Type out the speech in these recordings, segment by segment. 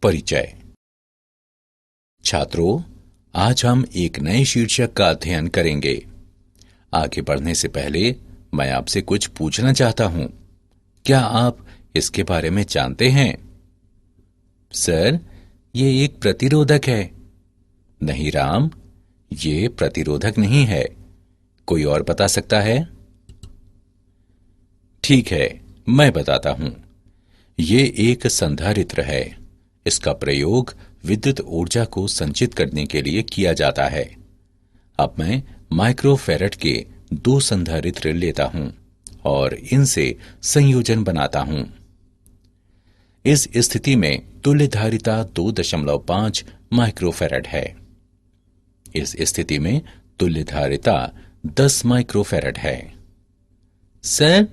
परिचय। छात्रों, आज हम एक नए शीर्षक का अध्ययन करेंगे। आगे बढ़ने से पहले मैं आपसे कुछ पूछना चाहता हूं। क्या आप इसके बारे में जानते हैं? सर, ये एक प्रतिरोधक है। नहीं राम, ये प्रतिरोधक नहीं है। कोई और बता सकता है? ठीक है, मैं बताता हूं। ये एक संधारित्र है। इसका प्रयोग विद्युत ऊर्जा को संचित करने के लिए किया जाता है। अब मैं माइक्रोफैराड के 2 संधारित्र लेता हूं और इनसे संयोजन बनाता हूं। इस स्थिति में तुल्य धारिता 2.5 माइक्रोफैराड है। इस स्थिति में तुल्य धारिता 10 माइक्रोफैराड है। सर,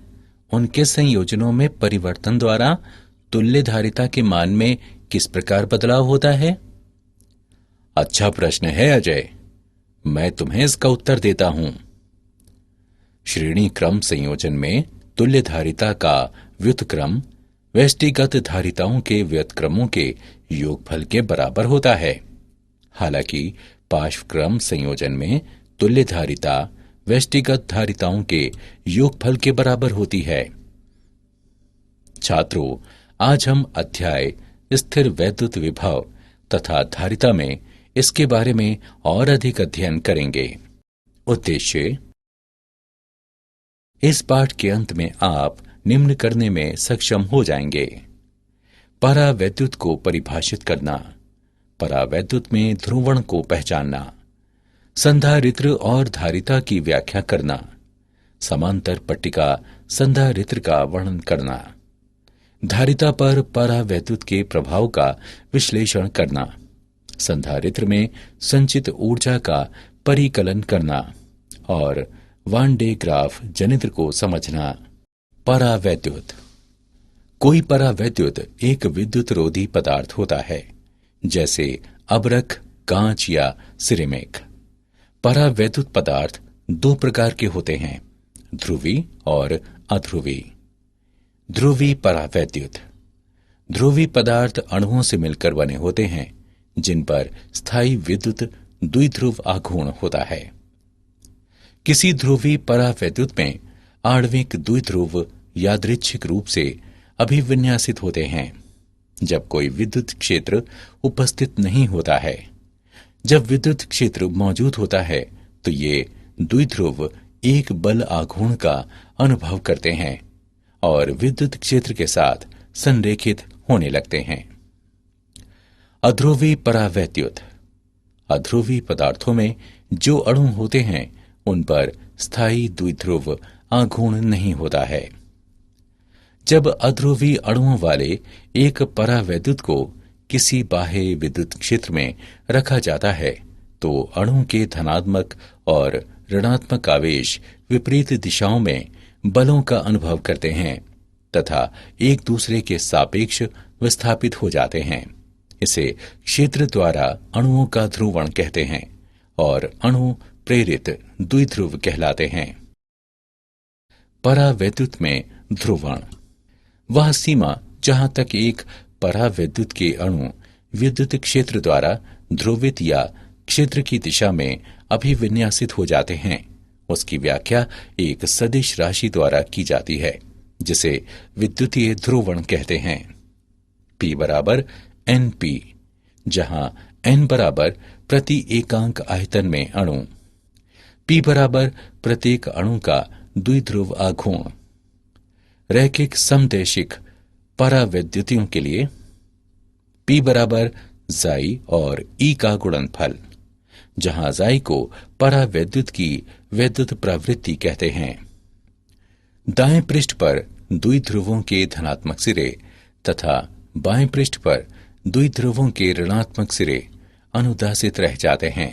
उनके संयोजनों में परिवर्तन द्वारा तुल्य धारिता के मान में किस प्रकार बदलाव होता है? अच्छा प्रश्न है अजय। मैं तुम्हें इसका उत्तर देता हूं। श्रेणी क्रम संयोजन में तुल्य धारिता का व्युत्क्रम व्यष्टिगत धारिताओं के व्युत्क्रमों के योगफल के बराबर होता है। हालांकि पार्श्व क्रम संयोजन में तुल्य धारिता व्यष्टिगत धारिताओं के योगफल के बराबर होती है। छात्रों, आज हम अध्याय स्थिर वैद्युत विभव तथा धारिता में इसके बारे में और अधिक अध्ययन करेंगे। उद्देश्य: इस पाठ के अंत में आप निम्न करने में सक्षम हो जाएंगे। परावैद्युत को परिभाषित करना, परावैद्युत में ध्रुवण को पहचानना, संधारित्र और धारिता की व्याख्या करना, समांतर पट्टिका संधारित्र का वर्णन करना, धारिता पर परावैद्युत के प्रभाव का विश्लेषण करना, संधारित्र में संचित ऊर्जा का परिकलन करना और वान डे ग्राफ जनित्र को समझना। परावैद्युत: कोई परावैद्युत एक विद्युत रोधी पदार्थ होता है, जैसे अभ्रक, कांच या सिरेमिक। परावैद्युत पदार्थ 2 प्रकार के होते हैं, ध्रुवी और अध्रुवी। ध्रुवी परावैद्युत: ध्रुवी पदार्थ अणुओं से मिलकर बने होते हैं, जिन पर स्थायी विद्युत द्विध्रुव आघूर्ण होता है। किसी ध्रुवी परावैद्युत में आणविक द्विध्रुव यादृच्छिक रूप से अभिविन्यासित होते हैं, जब कोई विद्युत क्षेत्र उपस्थित नहीं होता है। जब विद्युत क्षेत्र मौजूद होता है तो ये द्विध्रुव एक बल आघूर्ण का अनुभव करते हैं और विद्युत क्षेत्र के साथ संरेखित होने लगते हैं। अध्रुवी परावैद्युत: अध्रुवी पदार्थों में जो अणु होते हैं उन पर स्थायी द्विध्रुव आघूर्ण नहीं होता है। जब अध्रुवी अणुओं वाले एक परावैद्युत को किसी बाह्य विद्युत क्षेत्र में रखा जाता है तो अणु के धनात्मक और ऋणात्मक आवेश विपरीत दिशाओं में बलों का अनुभव करते हैं तथा एक दूसरे के सापेक्ष विस्थापित हो जाते हैं। इसे क्षेत्र द्वारा अणुओं का ध्रुवण कहते हैं और अणु प्रेरित द्विध्रुव कहलाते हैं। परावैद्युत में ध्रुवण: वह सीमा जहां तक एक परावैद्युत के अणु विद्युत क्षेत्र द्वारा ध्रुवित या क्षेत्र की दिशा में अभिविन्यासित हो जाते हैं, उसकी व्याख्या एक सदिश राशि द्वारा की जाती है, जिसे विद्युतीय ध्रुवण कहते हैं। P बराबर NP, जहां N बराबर प्रति एकांक आयतन में अणु, P बराबर प्रत्येक अणु का द्विध्रुव आघूर्ण। रैखिक समदैशिक परावैद्युतियों के लिए P बराबर जाई और E का गुणनफल, जहां जाई को परावैद्युत की वैद्युत प्रवृत्ति कहते हैं। दाएं पृष्ठ पर द्विध्रुवों के धनात्मक सिरे तथा बाएं पृष्ठ पर द्विध्रुवों के ऋणात्मक सिरे अनुदासित रह जाते हैं।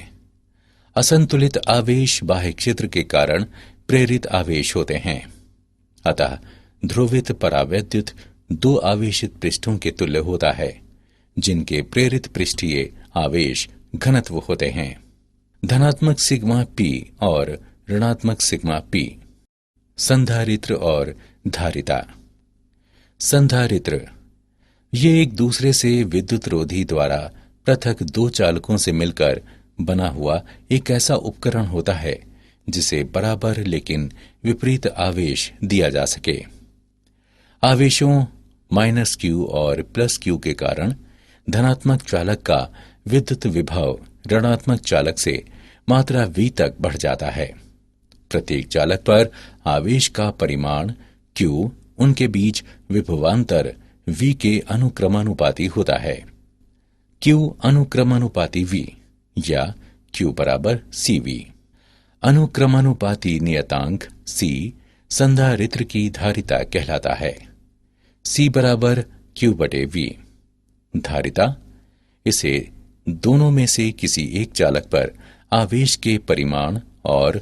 असंतुलित आवेश बाह्य क्षेत्र के कारण प्रेरित आवेश होते हैं। अतः ध्रुवित परावैद्युत 2 आवेशित पृष्ठों के तुल्य होता है, जिनके प्रेरित पृष्ठीय आवेश घनत्व होते हैं, धनात्मक सिग्मा P और ऋणात्मक सिग्मा P। संधारित्र और धारिता: संधारित्र ये एक दूसरे से विद्युत रोधी द्वारा पृथक दो चालकों से मिलकर बना हुआ एक ऐसा उपकरण होता है जिसे बराबर लेकिन विपरीत आवेश दिया जा सके। आवेशों -q और +q के कारण धनात्मक चालक का विद्युत विभव ऋणात्मक चालक से मात्रा v तक बढ़ जाता है। प्रत्येक चालक पर आवेश का परिमाण q उनके बीच विभवांतर v के अनुक्रमानुपाती होता है। q अनुक्रमानुपाती v या q बराबर cv। अनुक्रमानुपाती नियतांक c संधारित्र की धारिता कहलाता है। c बराबर q बटे v। धारिता इसे दोनों में से किसी एक चालक पर आवेश के परिमाण और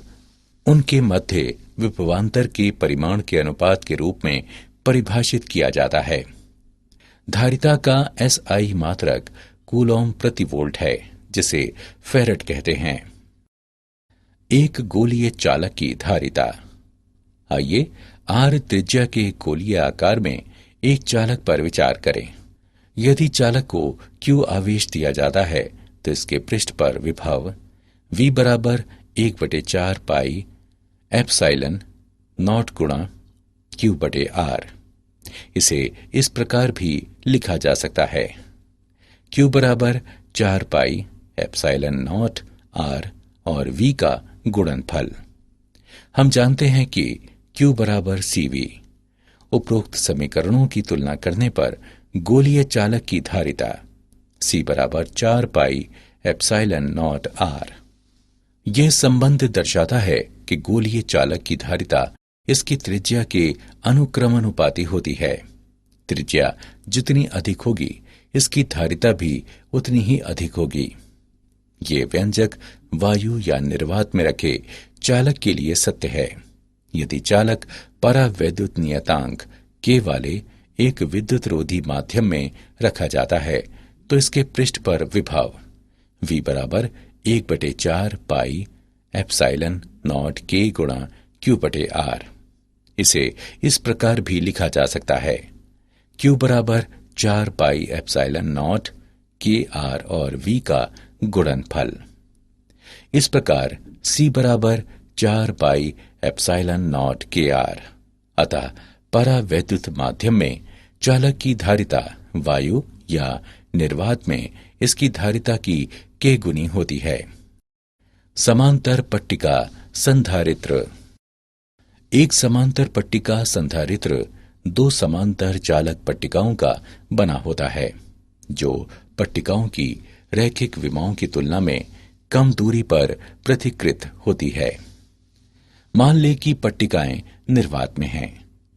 उनके मध्य विभवांतर के परिमाण के अनुपात के रूप में परिभाषित किया जाता है। धारिता का SI मात्रक कूलॉम प्रति वोल्ट है, जिसे फेरेड कहते हैं। एक गोलीय चालक की धारिता। आइए R त्रिज्या के गोलीय आकार में एक चालक पर विचार करें। यदि चालक को Q आवेश दिया जाता है तो इसके पृष्ठ पर विभव V बराबर 1/4 पाई एप्सिलॉन नॉट गुणा Q बटे R। इसे इस प्रकार भी लिखा जा सकता है, Q बराबर 4 पाई एप्सिलॉन नॉट R और V का गुणनफल। हम जानते हैं कि Q बराबर CV। उपरोक्त समीकरणों की तुलना करने पर गोलीय चालक की धारिता C बराबर 4 पाई एप्सिलॉन नॉट R। यह संबंध दर्शाता है कि गोलीय चालक की धारिता इसकी त्रिज्या के अनुक्रमानुपाती होती है। त्रिज्या जितनी अधिक होगी, इसकी धारिता भी उतनी ही अधिक होगी। ये व्यंजक वायु या निर्वात में रखे चालक के लिए सत्य है। यदि चालक परावैद्युत नियतांक K वाले एक विद्युत रोधी माध्यम में रखा जाता है तो इसके पृष्ठ पर विभव V बराबर 1/4 पाई एप्सिलॉन नॉट K गुणा Q बटे R। इसे इस प्रकार भी लिखा जा सकता है, Q बराबर 4 pi epsilon not K R और V का गुणनफल। इस प्रकार C बराबर 4 pi epsilon not K R। अतः परावैद्युत माध्यम में चालक की धारिता वायु या निर्वात में इसकी धारिता की K गुनी होती है। समांतर पट्टिका संधारित्र। एक समांतर पट्टिका संधारित्र दो समांतर चालक पट्टिकाओं का बना होता है, जो पट्टिकाओं की रैखिक विमाओं की तुलना में कम दूरी पर पृथक्कृत होती है। मान लें कि पट्टिकाएं निर्वात में हैं।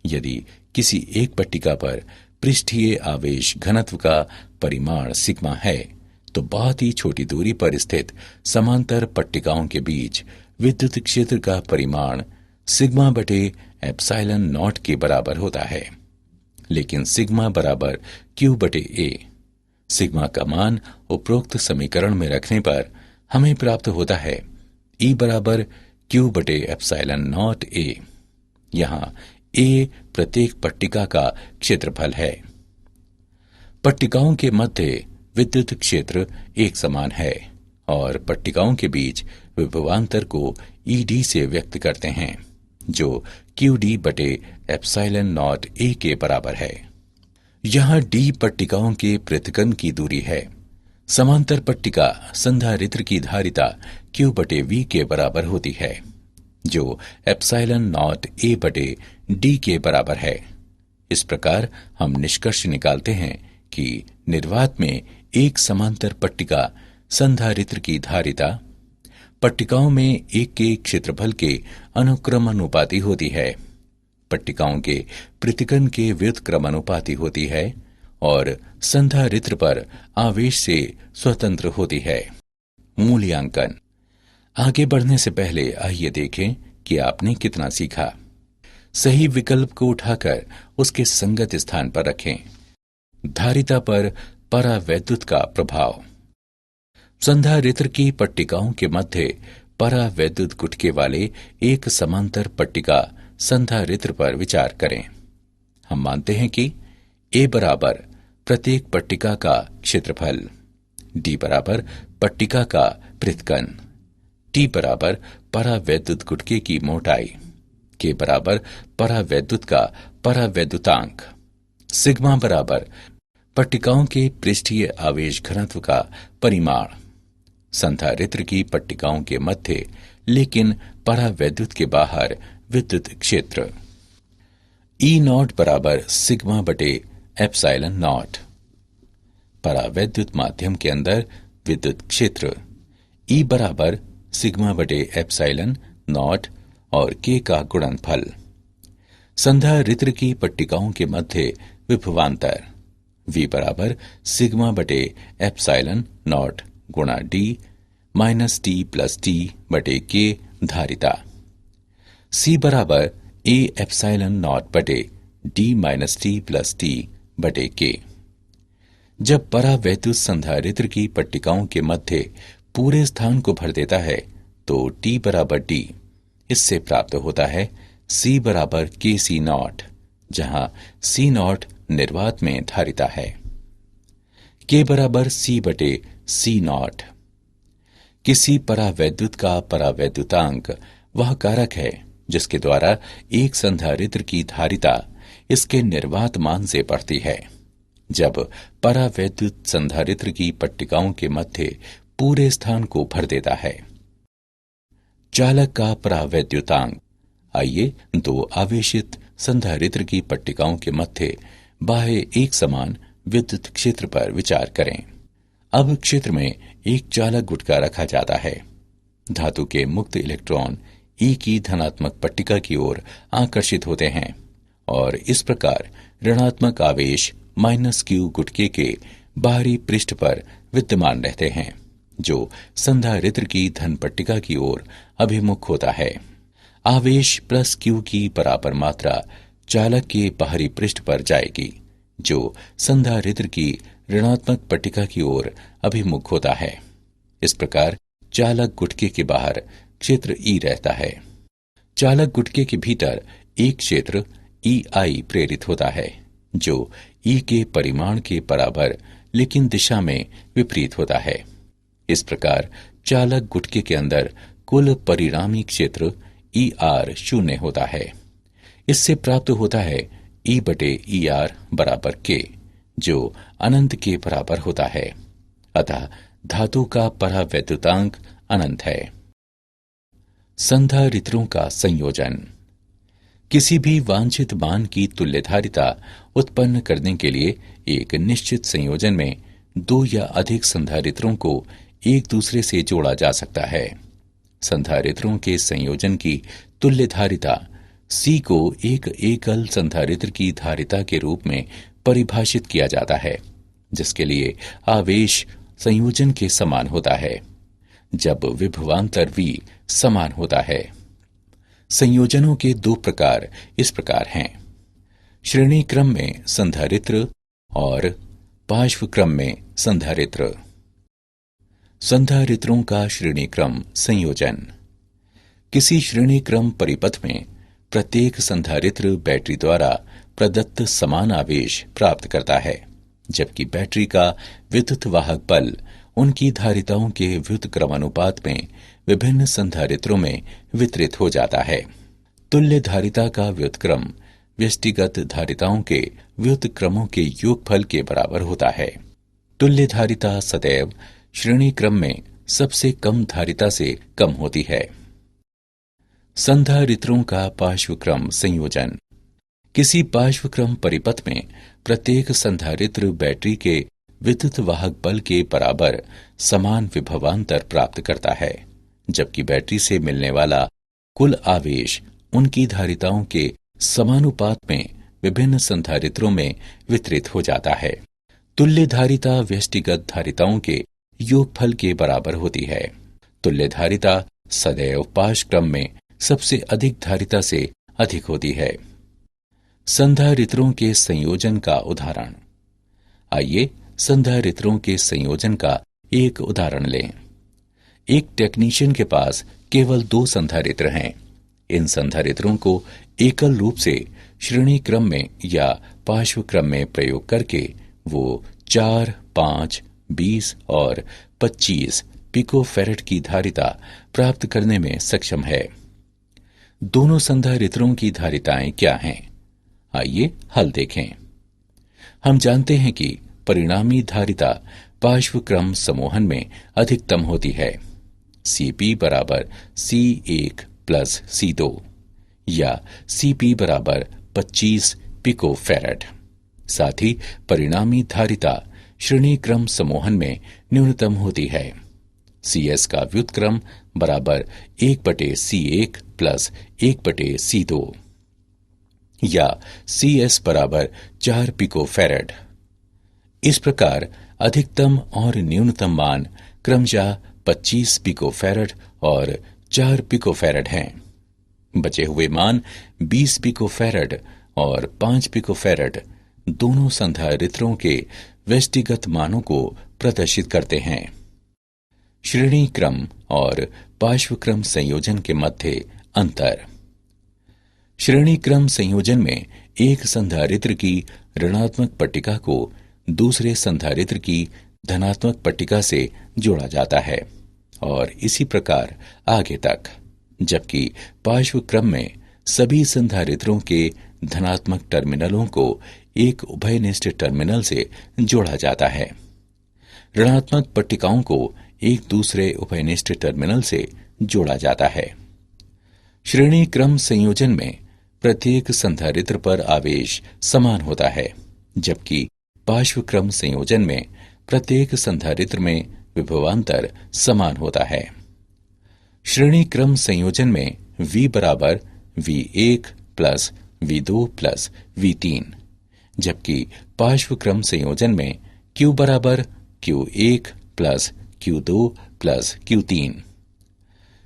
यदि किसी एक पट्टिका पर पृष्ठीय आवेश घनत्व का परिमाण सिग्मा है, तो बहुत ही छोटी दूरी पर स्थित समांतर पट्टिकाओं के बीच विद्युत क्षेत्र का परिमाण सिग्मा बटे एप्सिलॉन नॉट के बराबर होता है। लेकिन सिग्मा बराबर Q बटे A। सिग्मा का मान उपरोक्त समीकरण में रखने पर हमें प्राप्त होता है E बराबर Q बटे एप्सिलॉन नॉट A। यहाँ A प्रत्येक पट्टिका का क्षेत्रफल है। पट्टिकाओं के मध्य विद्युत क्षेत्र एक समान है और पट्टिकाओं के बीच विभवांतर को ED से व्यक्त करते हैं, जो QD बटे एप्सिलॉन नॉट A के बराबर है। यहाँ D पट्टिकाओं के पृथक्करण की दूरी है। समांतर पट्टिका संधारित्र की धारिता Q बटे V के बराबर होती है, जो एप्सिलॉन नॉट A बटे D के बराबर है। इस प्रकार हम निष्कर्ष निकालते हैं कि निर्वात में एक समांतर पट्टिका संधारित्र की धारिता पट्टिकाओं में एक के क्षेत्रफल के अनुक्रमानुपाती होती है, पट्टिकाओं के पृथक्करण के व्युत्क्रमानुपाती होती है और संधारित्र पर आवेश से स्वतंत्र होती है। मूल्यांकन। आगे बढ़ने से पहले आइए देखें कि आपने कितना सीखा। सही विकल्प को उठाकर उसके संगत स्थान पर रखें। धारिता पर परावैद्युत का प्रभाव। संधारित्र की पट्टिकाओं के मध्य परावैद्युत गुटके वाले एक समांतर पट्टिका संधारित्र पर विचार करें। हम मानते हैं कि A बराबर प्रत्येक पट्टिका का क्षेत्रफल, डी बराबर पट्टिका का पृथक्कन, टी बराबर परावैद्युत गुटके की मोटाई, के बराबर परावैद्युत का परावैद्युतांक, सिग्मा बराबर पट्टिकाओं के पृष्ठीय आवेश घनत्व का परिमाण, संधारित्र की पट्टिकाओं के मध्य लेकिन परावैद्युत के बाहर विद्युत क्षेत्र, ई नॉट बराबर सिग्मा बटे एप्सिलॉन नॉट, परावैद्युत माध्यम के अंदर विद्युत क्षेत्र, ई बराबर सिग्मा बटे एप्सिलॉन नॉट और के का गुणनफल, संधारित्र की पट्टिकाओं के मध्य विभवांतर, वी बराबर सिग्मा बटे एप्सिलॉन नॉट गुणा D minus T plus T बटे के धारिता, सी बराबर ए एप्सिलॉन नॉट बटे D minus T plus T बटे के। जब परावैद्युत संधारित्र की पट्टिकाओं के मध्य पूरे स्थान को भर देता है तो टी बराबर डी, इससे प्राप्त होता है सी बराबर के सी नॉट, जहां सी नॉट निर्वात में धारिता है, के बराबर सी बटे सी नॉट। किसी परावैद्युत का परावैद्युतांक वह कारक है जिसके द्वारा एक संधारित्र की धारिता इसके निर्वात मान से बढ़ती है। जब परावैद्युत संधारित्र की पट्टिकाओं के मध्य पूरे स्थान को भर देता है। चालक का परावैद्युतांक। आइए दो आवेशित संधारित्र की पट्टिकाओं के मध्य बाह्य एक समान विद्युत क्षेत्र पर विचार करें। अब क्षेत्र में एक चालक गुटका रखा जाता है। धातु के मुक्त इलेक्ट्रॉन ई की धनात्मक पट्टिका की ओर आकर्षित होते हैं और इस प्रकार ऋणात्मक आवेश माइनस क्यू गुटके के बाहरी पृष्ठ पर विद्यमान रहते हैं, जो संधारित्र की धन पट्टिका की ओर अभिमुख होता है। आवेश प्लस क्यू की बराबर मात्रा चालक के बाहरी पृष्ठ पर जाएगी, जो संधारित्र की ऋणात्मक पट्टिका की ओर अभिमुख होता है। इस प्रकार चालक गुटके के बाहर क्षेत्र ई रहता है। चालक गुटके के भीतर एक क्षेत्र ई आई प्रेरित होता है, जो ई के परिमाण के बराबर लेकिन दिशा में विपरीत होता है। इस प्रकार चालक गुटके के अंदर कुल परिणामी क्षेत्र ई आर शून्य होता है। इससे प्राप्त होता है ई बटे ई आर बराबर के, जो अनंत के बराबर होता है। अतः धातु का परावैद्युतांक अनंत है। संधारित्रों का संयोजन। किसी भी वांछित मान की तुल्यधारिता उत्पन्न करने के लिए एक निश्चित संयोजन में दो या अधिक संधारित्रों को एक दूसरे से जोड़ा जा सकता है। संधारित्रों के संयोजन की तुल्यधारिता C को एक एकल संधारित्र की धारिता के रूप में परिभाषित किया जाता है, जिसके लिए आवेश संयोजन के समान होता है जब विभवांतर V समान होता है। संयोजनों के दो प्रकार इस प्रकार हैं: श्रेणी क्रम में संधारित्र और पार्श्व क्रम में संधारित्र। संधारित्रों का श्रेणी क्रम संयोजन। किसी श्रेणी क्रम परिपथ में प्रत्येक संधारित्र बैटरी द्वारा प्रदत्त समान आवेश प्राप्त करता है, जबकि बैटरी का विद्युत वाहक बल उनकी धारिताओं के व्युत्क्रमानुपात में विभिन्न संधारित्रों में वितरित हो जाता है। तुल्य धारिता का व्युत्क्रम व्यष्टिगत धारिताओं के व्युत्क्रमों के योगफल के बराबर होता है। तुल्य धारिता सदैव श्रेणी क्रम में सबसे कम धारिता से कम होती है। संधारित्रों का पार्श्वक्रम संयोजन। किसी पार्श्वक्रम परिपथ में प्रत्येक संधारित्र बैटरी के विद्युत वाहक बल के बराबर समान विभवांतर प्राप्त करता है, जबकि बैटरी से मिलने वाला कुल आवेश उनकी धारिताओं के समानुपात में विभिन्न संधारित्रों में वितरित हो जाता है। तुल्य धारिता व्यष्टिगत धारिताओं के योगफल के बराबर होती है। तुल्य धारिता सदैव पार्श्वक्रम में सबसे अधिक धारिता से अधिक होती है। संधारित्रों के संयोजन का उदाहरण। आइए संधारित्रों के संयोजन का एक उदाहरण लें। एक टेक्नीशियन के पास केवल 2 संधारित्र हैं। इन संधारित्रों को एकल रूप से श्रेणी क्रम में या पार्श्व क्रम में प्रयोग करके वो 4, 5, 20 और 25 पिकोफैरेड की धारिता प्राप्त करने में सक्षम है। दोनों संधारित्रों की धारिताएं क्या हैं? आइए हल देखें। हम जानते हैं कि परिणामी धारिता पार्श्वक्रम समूहन में अधिकतम होती है, Cp बराबर C1 प्लस C2 या Cp बराबर 25 पिकोफैरेड। साथ ही परिणामी धारिता श्रेणी क्रम समूहन में न्यूनतम होती है, Cs का व्युत्क्रम बराबर 1/C1 प्लस 1/C2 या Cs बराबर 4 पिकोफैरेड। इस प्रकार अधिकतम और न्यूनतम मान क्रमशः 25 पिकोफैरेड और 4 पिकोफैरेड हैं। बचे हुए मान 20 पिकोफैरेड और 5 पिकोफैरेड दोनों संधारित्रों के व्यष्टिगत मानों को प्रदर्शित करते हैं। श्रेणी क्रम और पार्श्वक्रम संयोजन के मध्य अंतर। श्रेणी क्रम संयोजन में एक संधारित्र की ऋणात्मक पट्टिका को दूसरे संधारित्र की धनात्मक पट्टिका से जोड़ा जाता है और इसी प्रकार आगे तक, जबकि पार्श्वक्रम में सभी संधारित्रों के धनात्मक टर्मिनलों को एक उभयनिष्ठ टर्मिनल से जोड़ा जाता है। ऋणात्मक पट्टिकाओं को एक दूसरे उभयनिष्ठ टर्मिनल से जोड़ा जाता है। श्रेणी क्रम संयोजन में प्रत्येक संधारित्र पर आवेश समान होता है, जबकि पार्श्वक्रम संयोजन में प्रत्येक संधारित्र में विभवांतर समान होता है। श्रेणी क्रम संयोजन में V बराबर V1 plus V2 plus V3, जबकि पार्श्वक्रम संयोजन में Q बराबर Q1 plus Q2 plus Q3।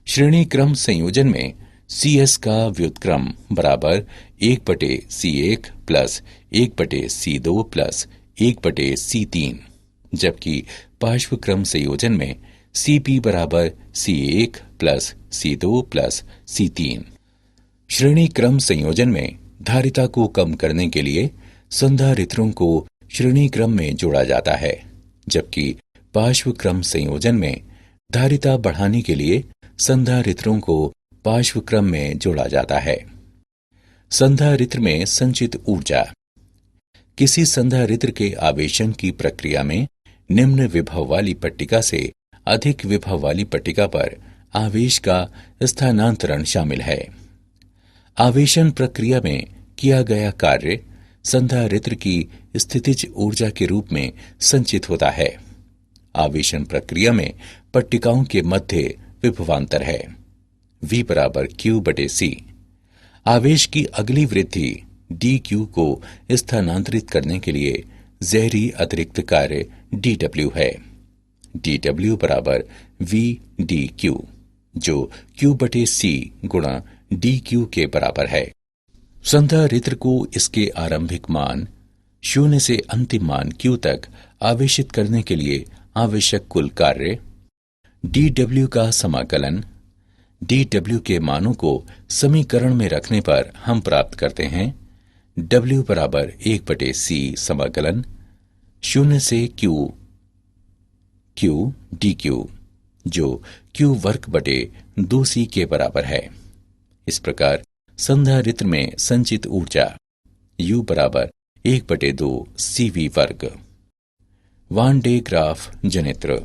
श्रेणी क्रम संयोजन में Cs का व्युत्क्रम बराबर 1/C1 plus 1/C2 plus 1/C3, जबकि पार्श्वक्रम संयोजन में Cp बराबर C1 plus C2 plus C3। श्रेणी क्रम संयोजन में धारिता को कम करने के लिए संधारित्रों को श्रेणी क्रम में जोड़ा जाता है, जबकि पार्श्वक्रम संयोजन में धारिता बढ़ाने के लिए संधारित्रों को पार्श्वक्रम में जोड़ा जाता है। संधारित्र में संचित ऊर्जा। किसी संधारित्र के आवेशन की प्रक्रिया में निम्न विभव वाली पट्टिका से अधिक विभव वाली पट्टिका पर आवेश का स्थानांतरण शामिल है। आवेशन प्रक्रिया में किया गया कार्य संधारित्र की स्थितिज ऊर्जा के रूप में संचित होता है। आवेशन प्रक्रिया में पट्टिकाओं के मध्य विभवांतर है, V बराबर Q/C। आवेश की अगली वृद्धि dQ को स्थानांतरित करने के लिए ज़हरी अतिरिक्त कार्य dW है। dW बराबर V/dQ, जो Q/C गुणा dQ के बराबर है। संधारित्र को इसके आरंभिक मान 0 से अंतिम मान Q तक आवेशित करने के लिए आवश्यक कुल कार्य dW का समाकलन dW के मानों को समीकरण में रखने पर हम प्राप्त करते हैं W बराबर 1/C समाकलन 0 से Q dQ, जो Q वर्ग बटे 2C के बराबर है। इस प्रकार संधारित्र में संचित ऊर्जा U बराबर 1/2 CV वर्ग। वान डे ग्राफ जनित्र।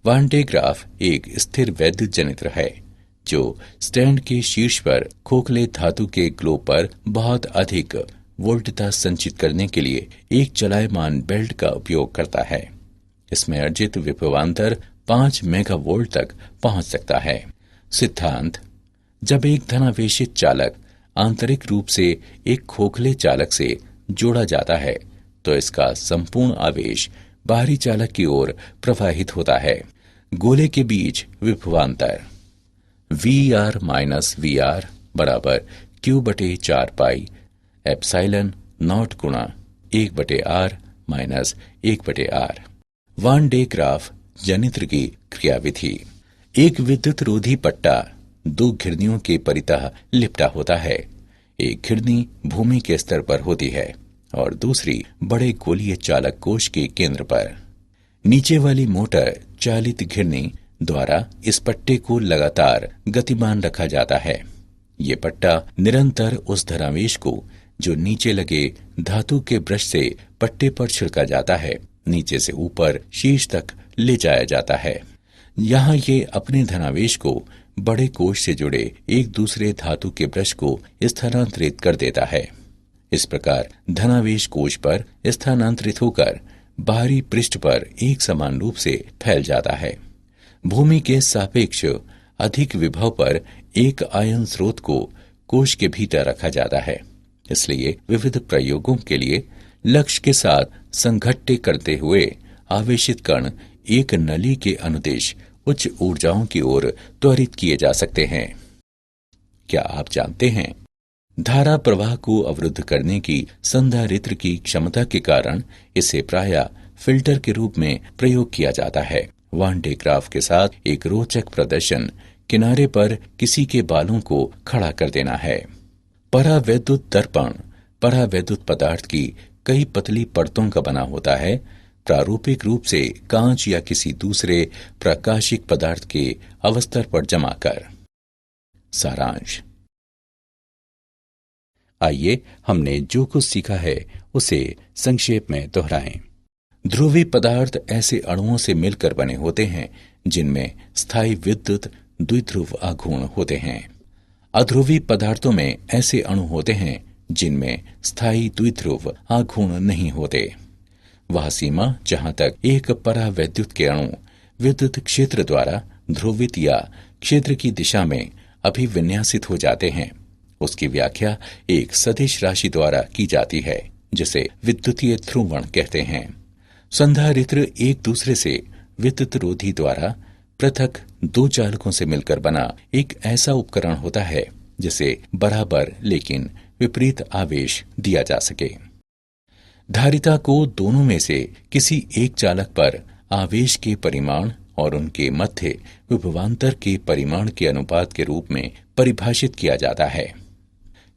वान डे ग्राफ एक स्थिर वैद्युत जनित्र है जो स्टैंड के शीर्ष पर खोखले धातु के ग्लोब पर बहुत अधिक वोल्टता संचित करने के लिए एक चलायमान बेल्ट का उपयोग करता है। इसमें अर्जित विभवांतर 5 मेगावोल्ट तक पहुंच सकता है। सिद्धांत: जब एक धनावेशित चालक आंतरिक रूप से एक खोखले चालक से जोड़ा जाता है तो इसका संपूर्ण आवेश बाहरी चालक की ओर प्रवाहित होता है। गोले के बीच विभवांतर VR माइनस VR बराबर Q/4 पाई एप्सिलॉन नॉट गुणा 1/R minus 1/R। Van de Graaff जनित्र की क्रियाविधि। एक विद्युत रोधी पट्टा 2 घिरनियों के परितः लिपटा होता है। एक घिरनी भूमि के स्तर पर होती है और दूसरी बड़े गोलीय चालक कोश के केंद्र पर। नीचे वाली मोटर चालित घिरनी द्वारा इस पट्टे को लगातार गतिमान रखा जाता है। ये पट्टा निरंतर उस धनावेश को जो नीचे लगे धातु के ब्रश से पट्टे पर छिड़का जाता है, नीचे से ऊपर शीर्ष तक ले जाया जाता है। यहाँ ये अपने धनावेश को बड़े कोश से जुड़े एक दूसरे धातु के ब्रश को स्थानांतरित कर देता है। इस प्रकार धनावेश कोश पर स्थानांतरित होकर बाहरी पृष्ठ पर एक समान रूप से फैल जाता है। भूमि के सापेक्ष अधिक विभव पर एक आयन स्रोत को कोश के भीतर रखा जाता है। इसलिए विविध प्रयोगों के लिए लक्ष्य के साथ संघट्य करते हुए आवेशित कण एक नली के अनुदेश उच्च ऊर्जाओं की ओर त्वरित किए जा सकते हैं। क्या आप जानते हैं, धारा प्रवाह को अवरुद्ध करने की संधारित्र की क्षमता के कारण इसे प्रायः फिल्टर के रूप में प्रयोग किया जाता है। वान डे ग्राफ के साथ एक रोचक प्रदर्शन किनारे पर किसी के बालों को खड़ा कर देना है। परावैद्युत दर्पण परावैद्युत पदार्थ की कई पतली परतों का बना होता है, प्रारूपिक रूप से कांच या किसी दूसरे प्रकाशिक पदार्थ के अवस्तर पर जमा कर। सारांश। आइए हमने जो कुछ सीखा है उसे संक्षेप में दोहराएं। ध्रुवीय पदार्थ ऐसे अणुओं से मिलकर बने होते हैं जिनमें स्थायी विद्युत द्विध्रुव आघूर्ण होते हैं। अध्रुवीय पदार्थों में ऐसे अणु होते हैं जिनमें स्थायी द्विध्रुव आघूर्ण नहीं होते। वह सीमा जहां तक एक परावैद्युत के अणु विद्युत क्षेत्र द्वारा ध्रुवित या क्षेत्र की दिशा में अभिविन्यासित हो जाते हैं, उसकी व्याख्या एक सदिश राशि द्वारा की जाती है जिसे विद्युतीय ध्रुवण कहते हैं। संधारित्र एक दूसरे से विद्युत रोधी द्वारा पृथक दो चालकों से मिलकर बना एक ऐसा उपकरण होता है जिसे बराबर लेकिन विपरीत आवेश दिया जा सके। धारिता को दोनों में से किसी एक चालक पर आवेश के परिमाण और उनके मध्य विभवांतर के परिमाण के अनुपात के रूप में परिभाषित किया जाता है।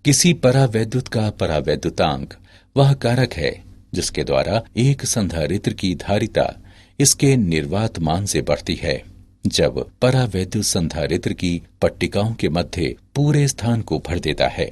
किसी परावैद्युत का परावैद्युतांक वह कारक है जिसके द्वारा एक संधारित्र की धारिता इसके निर्वात मान से बढ़ती है। जब परावैद्युत संधारित्र की पट्टिकाओं के मध्य पूरे स्थान को भर देता है